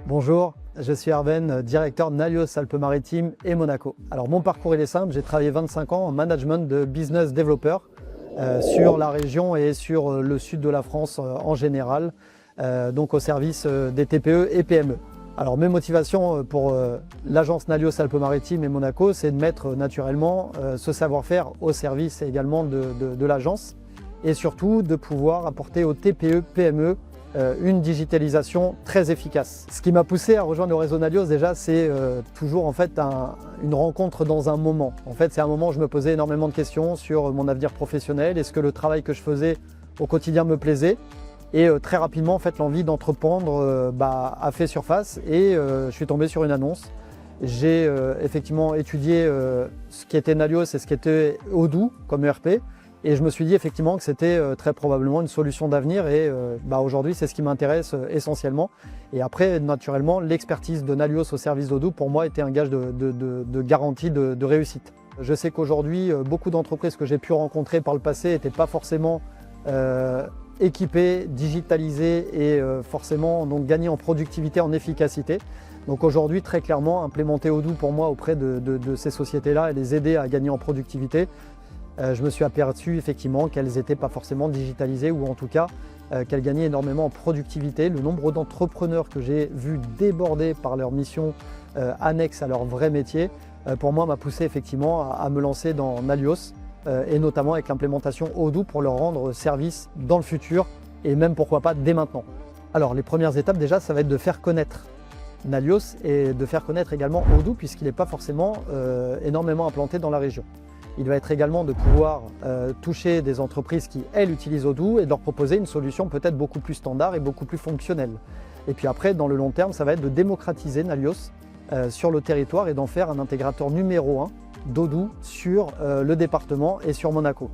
Bonjour, je suis Arven, directeur de Nalios Alpes-Maritimes et Monaco. Alors mon parcours il est simple, j'ai travaillé 25 ans en management de business developer sur la région et sur le sud de la France en général, donc au service des TPE et PME. Alors mes motivations pour l'agence Nalios Alpes-Maritimes et Monaco, c'est de mettre naturellement ce savoir-faire au service également de l'agence et surtout de pouvoir apporter aux TPE, PME une digitalisation très efficace. Ce qui m'a poussé à rejoindre le réseau Nalios déjà, c'est toujours en fait une rencontre dans un moment. En fait, c'est un moment où je me posais énormément de questions sur mon avenir professionnel. Est-ce que le travail que je faisais au quotidien me plaisait? Et très rapidement, en fait, l'envie d'entreprendre a fait surface et je suis tombé sur une annonce. J'ai effectivement étudié ce qui était Nalios et ce qui était Odoo comme ERP. Et je me suis dit effectivement que c'était très probablement une solution d'avenir et aujourd'hui c'est ce qui m'intéresse essentiellement. Et après naturellement l'expertise de Nalios au service d'Odoo pour moi était un gage de garantie de réussite. Je sais qu'aujourd'hui beaucoup d'entreprises que j'ai pu rencontrer par le passé n'étaient pas forcément équipées, digitalisées et forcément donc gagner en productivité, en efficacité. Donc aujourd'hui très clairement implémenter Odoo pour moi auprès de ces sociétés-là et les aider à gagner en productivité. Je me suis aperçu effectivement qu'elles n'étaient pas forcément digitalisées ou en tout cas qu'elles gagnaient énormément en productivité. Le nombre d'entrepreneurs que j'ai vu déborder par leur mission annexe à leur vrai métier, pour moi m'a poussé effectivement à me lancer dans Nalios et notamment avec l'implémentation Odoo pour leur rendre service dans le futur et même pourquoi pas dès maintenant. Alors les premières étapes déjà ça va être de faire connaître Nalios et de faire connaître également Odoo puisqu'il n'est pas forcément énormément implanté dans la région. Il va être également de pouvoir toucher des entreprises qui, elles, utilisent Odoo et de leur proposer une solution peut-être beaucoup plus standard et beaucoup plus fonctionnelle. Et puis après, dans le long terme, ça va être de démocratiser Nalios sur le territoire et d'en faire un intégrateur numéro 1 d'Odoo sur le département et sur Monaco.